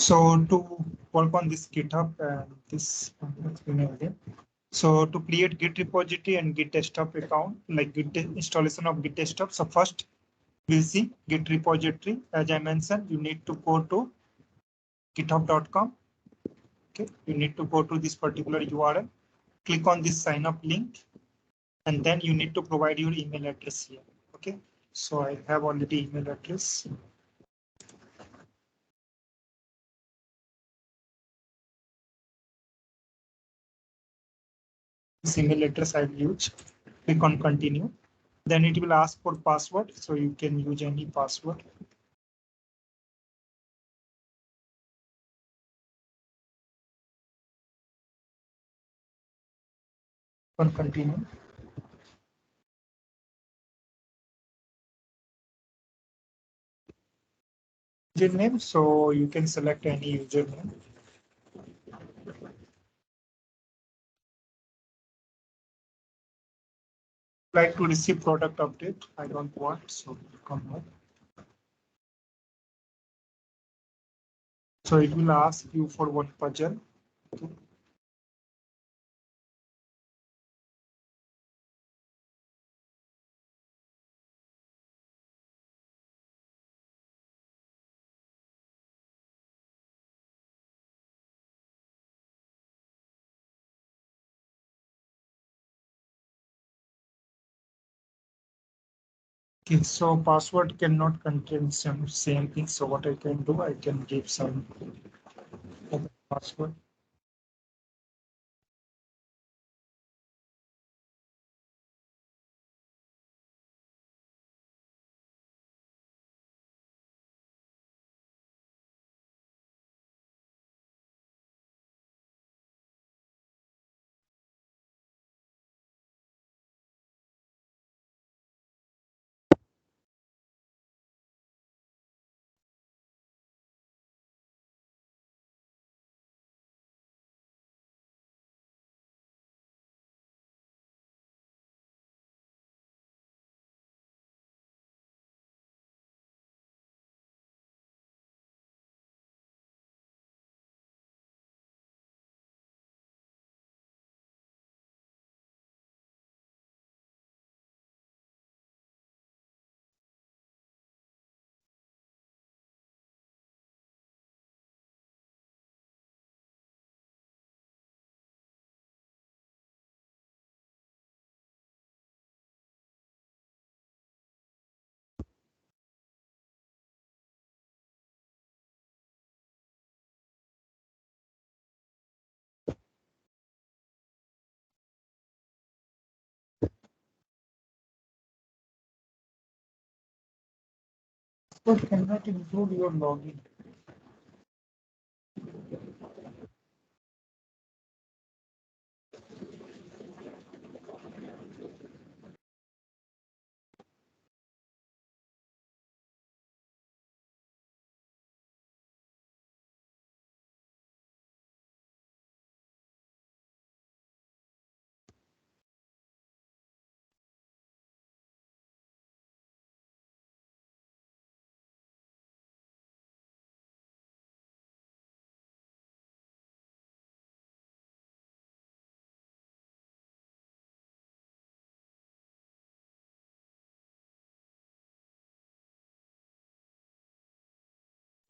So to work on this GitHub and this again. So to create Git repository and Git Desktop account, like Git installation of Git Desktop. So first we'll see Git repository. As I mentioned, you need to go to github.com. Okay, you need to go to this particular URL, click on this sign up link, and then you need to provide your email address here. Okay, so I have already email address. This email address I'll use. Click on continue. Then it will ask for password, so you can use any password. On continue. Username, so you can select any username. Like to receive product update. I don't want, so come on. So it will ask you for one puzzle. Okay. Okay, so password cannot contain some same thing. So what I can do, I can give some password. Password cannot include your login.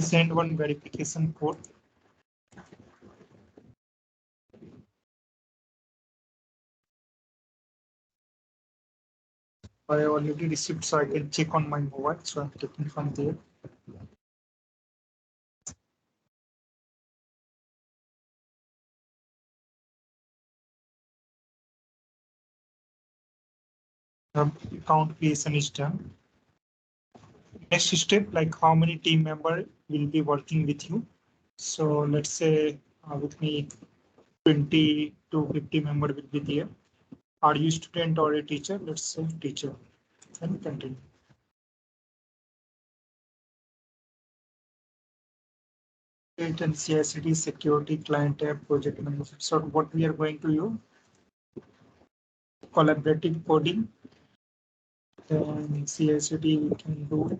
Send one verification code. I already received, so I can check on my mobile. So I'm taking from there. Account creation is done. Next step, like how many team member will be working with you. So let's say with me, 20 to 50 member will be there. Are you student or a teacher? Let's say teacher. And continue. And CI/CD security client tab project manager. So what we are going to use? Collaborative coding. Then CI/CD we can do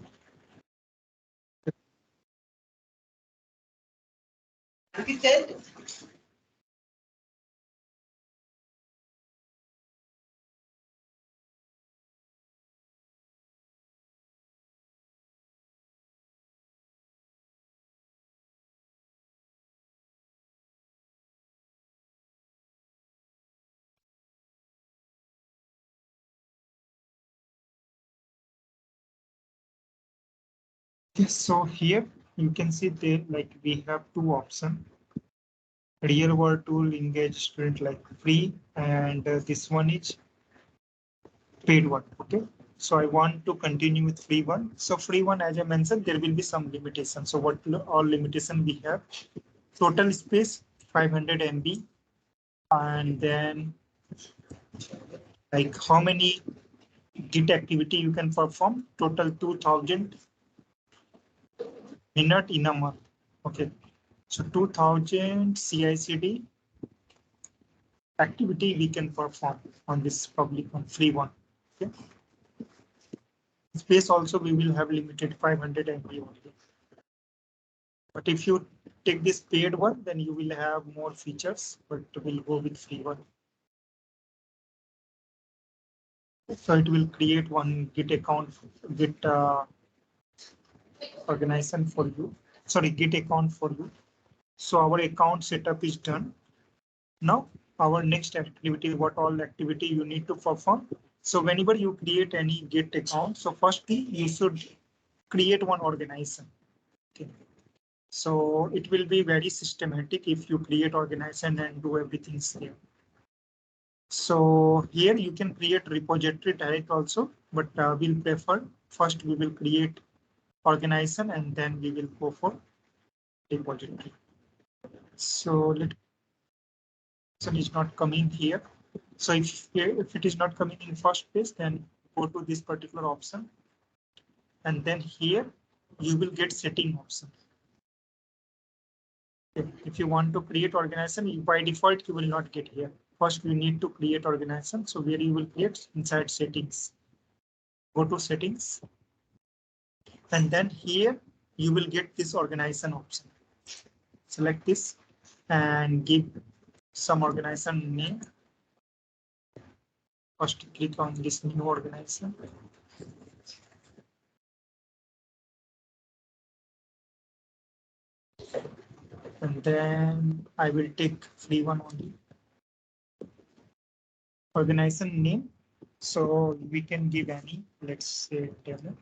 Yes, so here you can see there like we have two options. Real world tool engage student like free, and this one is paid one. Okay, so I want to continue with free one. So free one, as I mentioned, there will be some limitations. So what all limitation we have? Total space 500 MB, and then like how many Git activity you can perform? Total 2000 minute in a month. Okay, so 2000 CI/CD activity we can perform on this public one, free one. Okay. Space also we will have limited 500 MB only. But if you take this paid one, then you will have more features, but we'll go with free one. So it will create one Git account, Git organization for you. Sorry, Git account for you. So our account setup is done. Now our next activity, what all activity you need to perform. So whenever you create any Git account, so firstly you should create one organization. Okay. So it will be very systematic if you create organization and do everything there. So here you can create repository direct also, but we'll prefer first we will create organization and then we will go for repository. So let is not coming here. So if it is not coming in first page, then go to this particular option. And then here you will get setting option. If you want to create organization, by default, you will not get here. First, you need to create organization. So where you will create inside settings. Go to settings. And then here you will get this organization option. Select this and give some organization name. First, click on this new organization. And then I will take free one only. Organization name. So we can give any, let's say demo.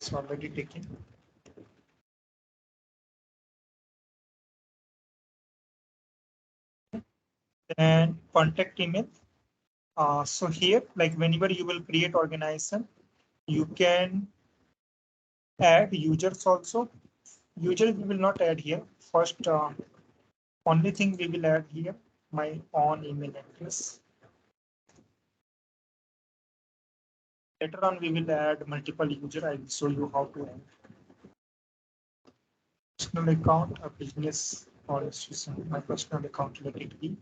It's already taken. And contact email. So here, like whenever you will create organization, you can add users also. Users we will not add here. First, only thing we will add here, my own email address. Later on, we will add multiple user. I will show you how to add. Personal account, a business or institution. My personal account, let it be.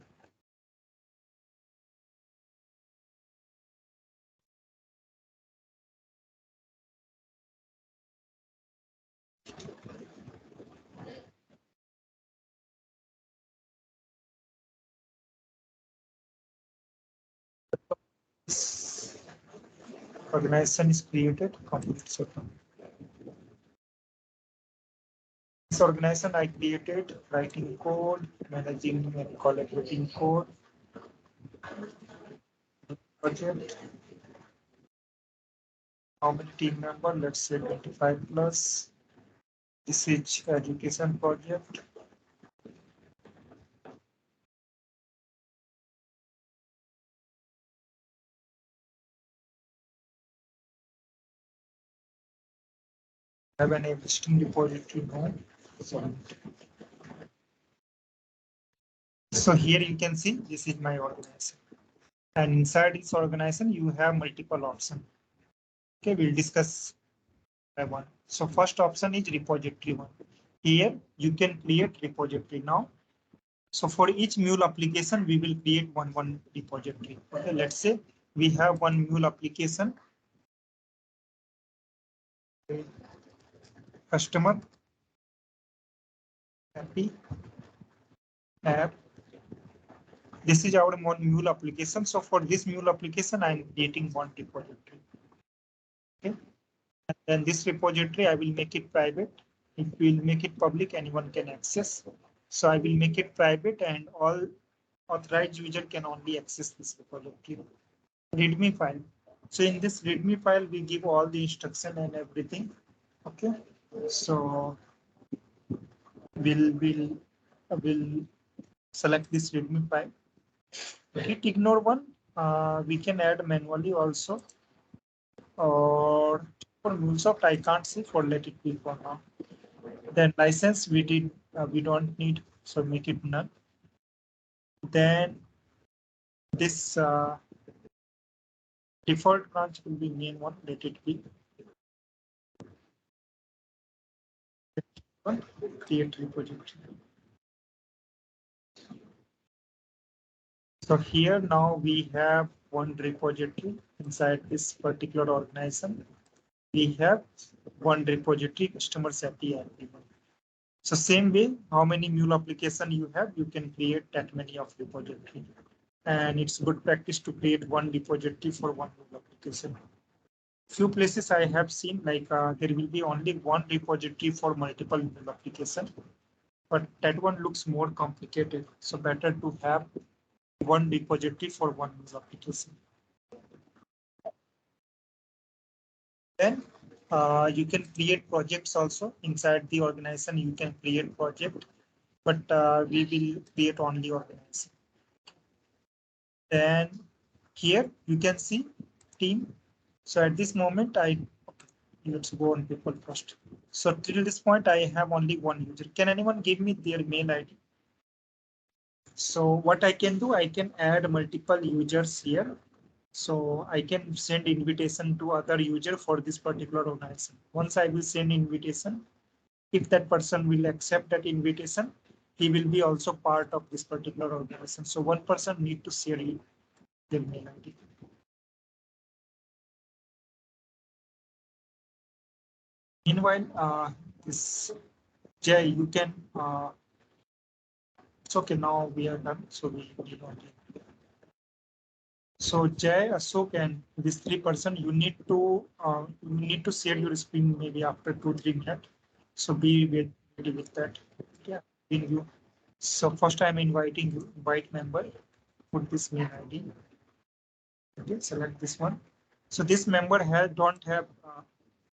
Organization is created, complete setup. This organization I created, writing code, managing and collaborating code, project. How many team members? Let's say 25 plus. This is education project. Have an existing repository now. So here you can see this is my organization. And inside this organization, you have multiple options. Okay, we'll discuss by one. So first option is repository one. Here you can create repository now. So for each Mule application, we will create one repository. Okay, let's say we have one Mule application. Customer happy app. This is our one Mule application. So for this Mule application, I'm creating one repository. Okay. And then this repository, I will make it private. If we will make it public, anyone can access. So I will make it private and all authorized user can only access this repository. README file. So in this README file, we give all the instruction and everything. Okay. So we'll select this README file. Git ignore one, we can add manually also. Or for Mulesoft, I can't see, for let it be for now. Then license we don't need, so make it none. Then this default branch will be main one, let it be. Create repository. So here now we have one repository inside this particular organization. We have one repository, customers API. So same way, how many Mule application you have, you can create that many of repository. And it's good practice to create one repository for one Mule application. Few places I have seen like there will be only one repository for multiple Mule application, but that one looks more complicated. So better to have one repository for one Mule application. Then you can create projects also inside the organization. You can create project, but we will create only organization. Then here you can see team. So at this moment, let's go on people first. So till this point, I have only one user. Can anyone give me their mail ID? So what I can do, I can add multiple users here. So I can send invitation to other user for this particular organization. Once I will send invitation, if that person will accept that invitation, he will be also part of this particular organization. So one person need to share their mail ID. Meanwhile, this Jay, you can. It's okay. Now we are done. So we don't. So Jay, Ashok, and this three-person, you need to share your screen maybe after 2-3 minutes. So be ready with that. Yeah, in you. So first I'm inviting you, invite member, put this mail ID. Okay, select this one. So this member don't have,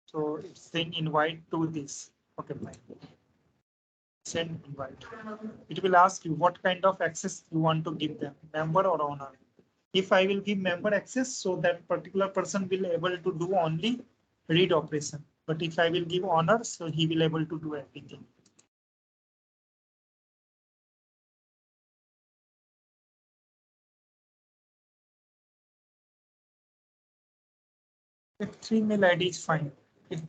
so it's saying invite to this. Okay, fine. Send invite. It will ask you what kind of access you want to give them, member or owner. If I will give member access, so that particular person will able to do only read operation. But if I will give owner, so he will able to do everything. The 3 mail ID is fine. Okay.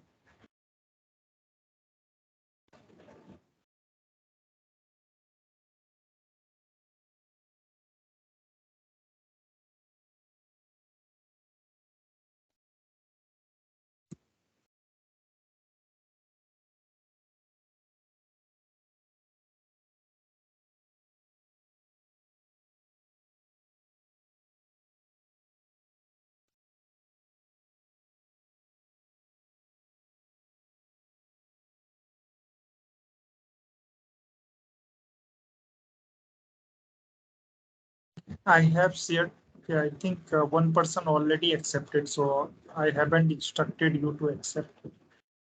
I have shared. Okay, I think one person already accepted, so I haven't instructed you to accept.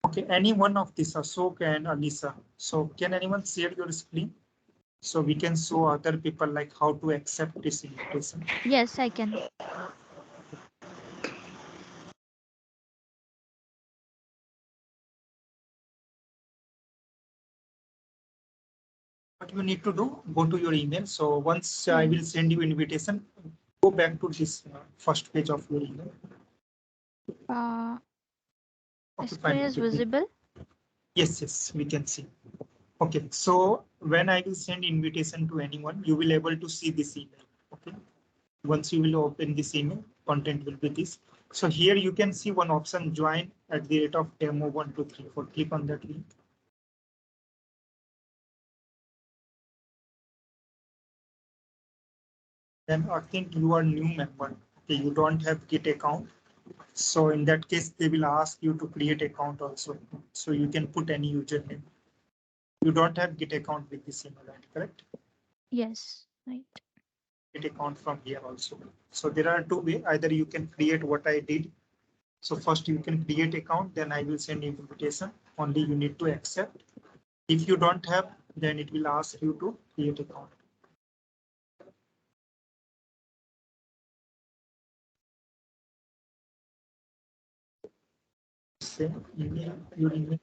Okay, any one of these, Ashok and Alisa. So can anyone share your screen so we can show other people like how to accept this invitation? Yes, I can. What you need to do, go to your email. So once I will send you invitation, go back to this first page of your email. Uh, Okay, Screen fine. is visible. Yes, we can see. Okay, so when I will send invitation to anyone, you will able to see this email. Okay, once you will open this email, content will be this. So here you can see one option, join at the rate of demo 1 2 3 4. Click on that link. then I think you are new member. Okay, you don't have Git account. So in that case, they will ask you to create account also. So you can put any username. You don't have Git account with this email ID, correct? Yes, right. Git account from here also. So there are two ways. Either you can create what I did. So first you can create account, then I will send you invitation. Only you need to accept. If you don't have, then it will ask you to create account. Same email, your email.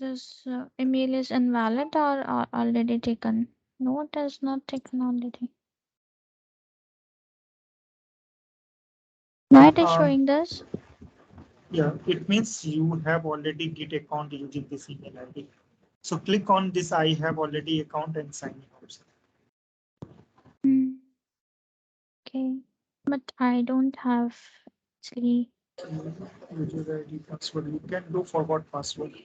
This email is invalid or already taken. No, it is not taken already. Why it is showing this? Yeah, it means you have already Git account using this email ID. So click on this I have already account and sign in also. Okay, but I don't have actually. User ID password. You can do forward password.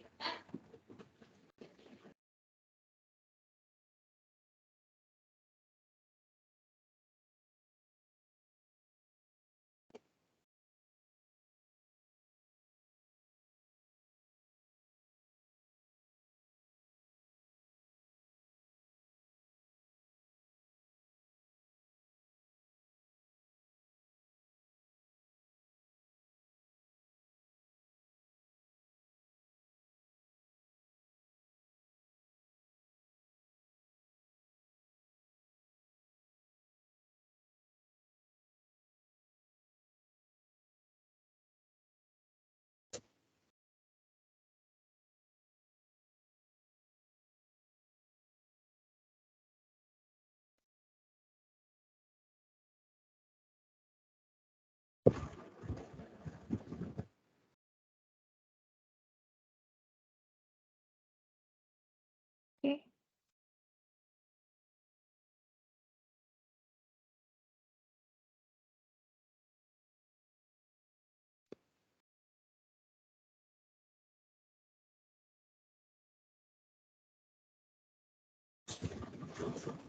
Okay.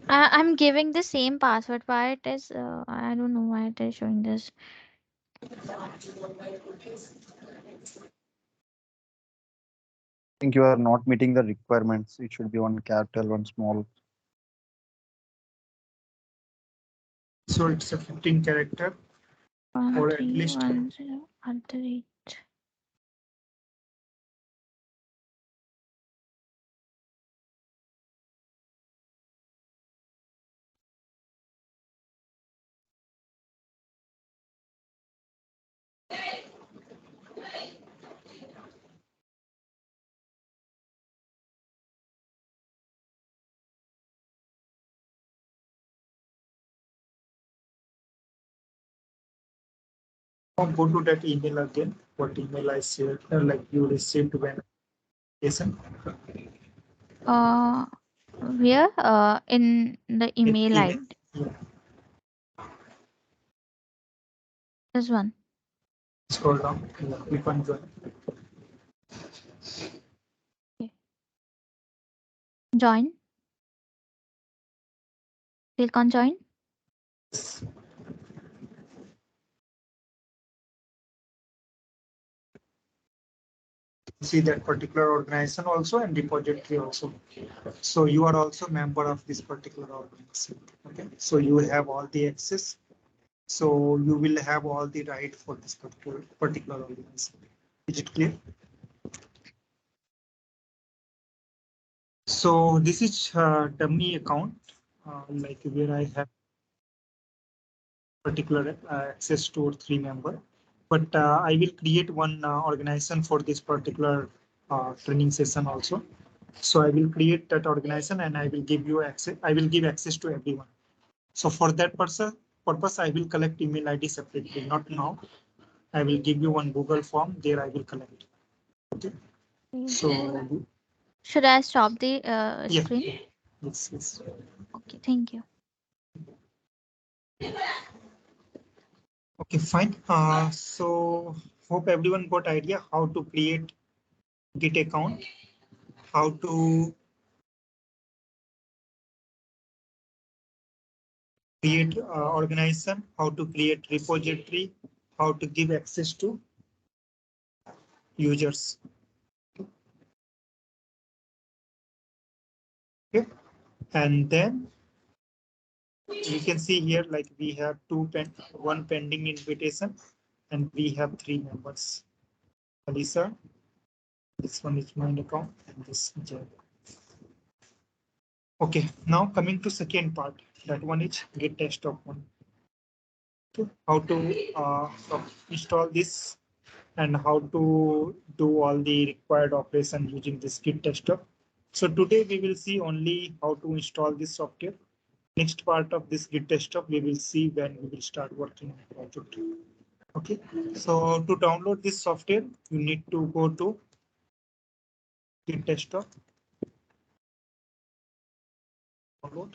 I'm giving the same password. Why it is? I don't know why it is showing this. Think you are not meeting the requirements. It should be one capital, one small. So it's a 15 character or at least 1310 at the rate. go to that email again. What email I shared, like you received when listen Uh, where? In the in email email. ID. Yeah. This one. Scroll down. Yeah. Click on join. Okay. Join. Click on join. See that particular organization also and repository also. So you are also member of this particular organization. Okay. So you have all the access. So you will have all the right for this particular organization. Is it clear? So this is dummy account, like where I have particular access to 3 member, but I will create one organization for this particular training session also. So I will create that organization and I will give you access. I will give access to everyone. So for that purpose, I will collect email ID separately. Not now. I will give you one Google form. There I will collect. Okay. So Should I stop the yeah. screen? Yes. Yes. Okay, thank you. Okay, fine. So hope everyone got idea how to create Git account, how to create organization, how to create repository, how to give access to users. Okay, and then you can see here like we have one pending invitation, and we have 3 members. Alisa, this one is my account, and this Jay. Okay, now coming to second part, that one is Git Desktop one. Okay, how to install this and how to do all the required operation using this Git Desktop. So today we will see only how to install this software. Next part of this Git Desktop we will see when we will start working on the project. Okay, so to download this software, you need to go to Git Desktop. Download.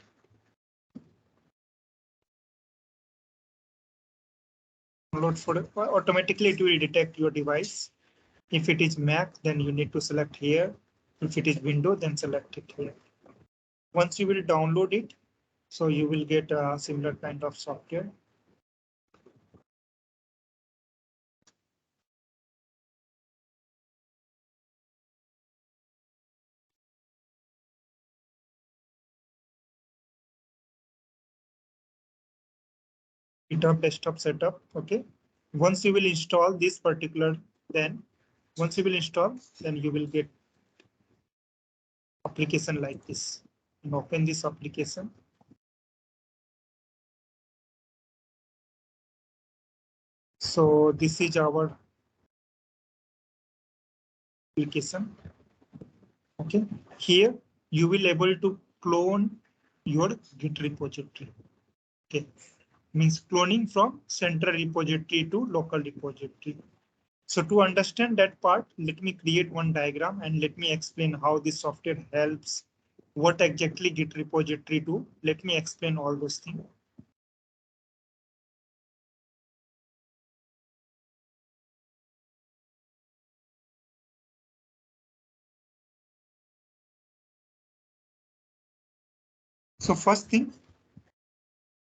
Download for automatically it will detect your device. If it is Mac, then you need to select here. If it is Windows, then select it here. Once you will download it, so you will get a similar kind of software. GitHub desktop setup. Okay. Once you will install this particular, then once you will install, then you will get application like this. And open this application. So this is our application. Okay. Here you will able to clone your Git repository. Okay. Means cloning from central repository to local repository. So to understand that part, let me create one diagram and let me explain how this software helps, what exactly Git repository do. Let me explain all those things. So first thing,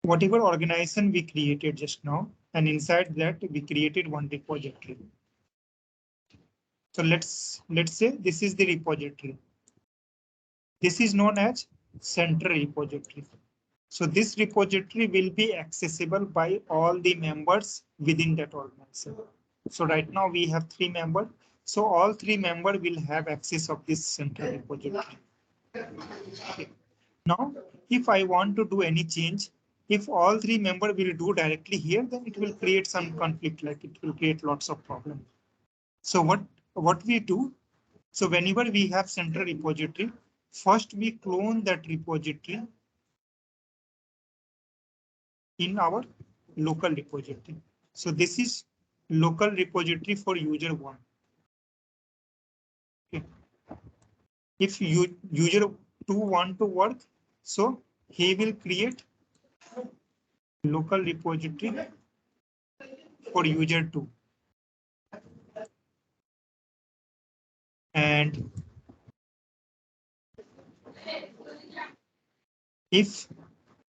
whatever organization we created just now, and inside that we created one repository. So let's say this is the repository. This is known as central repository. So this repository will be accessible by all the members within that organization. So right now we have 3 members. So all 3 members will have access of this central repository. Okay. Now, if I want to do any change, if all 3 members will do directly here, then it will create some conflict, like it will create lots of problems. So what we do, so whenever we have central repository, first we clone that repository in our local repository. So this is local repository for user 1. Okay. If user 2 want to work, so he will create local repository for user 2. And if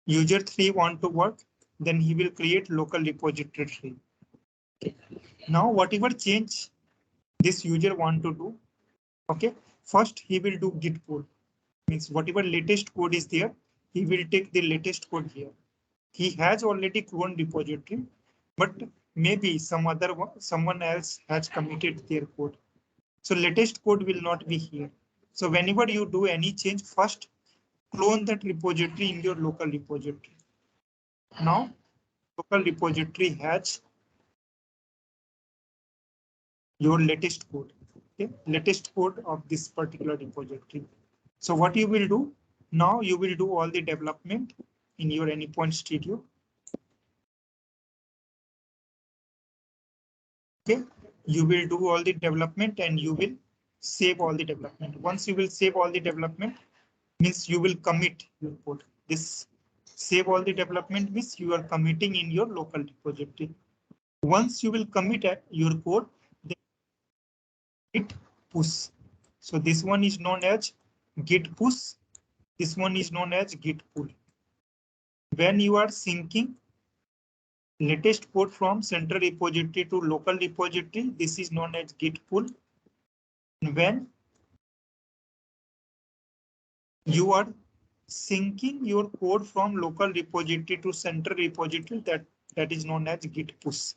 user 3 want to work, then he will create local repository 3. Okay. Now, whatever change this user want to do, okay, first he will do git pull. Means whatever latest code is there, he will take the latest code here. He has already cloned repository, but maybe someone else has committed their code. So latest code will not be here. So whenever you do any change, first clone that repository in your local repository. Now, local repository has your latest code, okay? Latest code of this particular repository. So what you will do, now you will do all the development in your Anypoint Studio. Okay, you will do all the development and you will save all the development. Once you will save all the development, means you will commit your code. This save all the development means you are committing in your local repository. Once you will commit your code, then it push. So this one is known as Git push. This one is known as Git pull. When you are syncing latest code from central repository to local repository, this is known as Git pull. When you are syncing your code from local repository to central repository, that is known as Git push.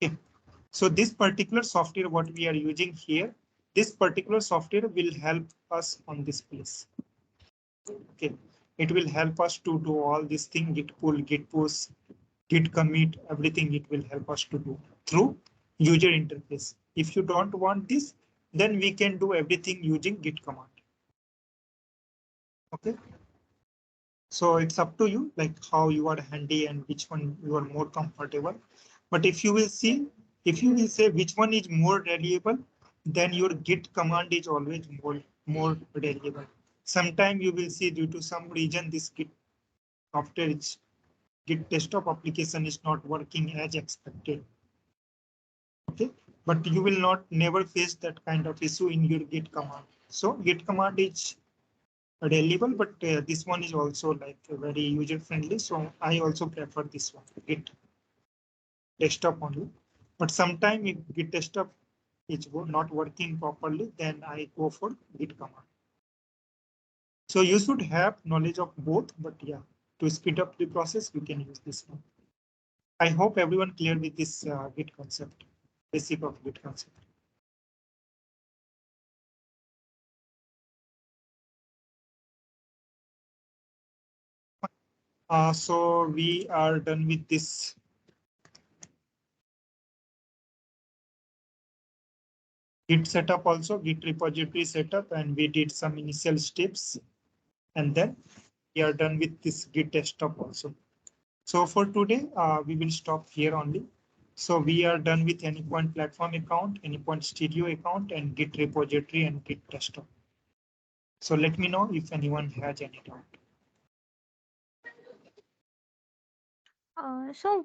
Okay. So this particular software, what we are using here, this particular software will help us on this place. Okay, it will help us to do all this thing: Git pull, Git push, Git commit, everything. It will help us to do through user interface. If you don't want this, then we can do everything using Git command. Okay. So it's up to you, like how you are handy and which one you are more comfortable. But if you will see, if you will say which one is more reliable, then your Git command is always more reliable. Sometime you will see due to some reason this Git software is Git desktop application is not working as expected. Okay, but you will not never face that kind of issue in your Git command. So Git command is reliable, but this one is also like very user friendly. So I also prefer this one, Git desktop only. But sometime if Git desktop is not working properly, then I go for Git command. So you should have knowledge of both, but yeah, to speed up the process, we can use this one. I hope everyone clear with this Git concept, basic of Git concept. So we are done with this. Git setup also, Git repository setup, and we did some initial steps. And then we are done with this Git desktop also. So for today, we will stop here only. So we are done with Anypoint platform account, Anypoint studio account, and Git repository and Git desktop. So let me know if anyone has any doubt. So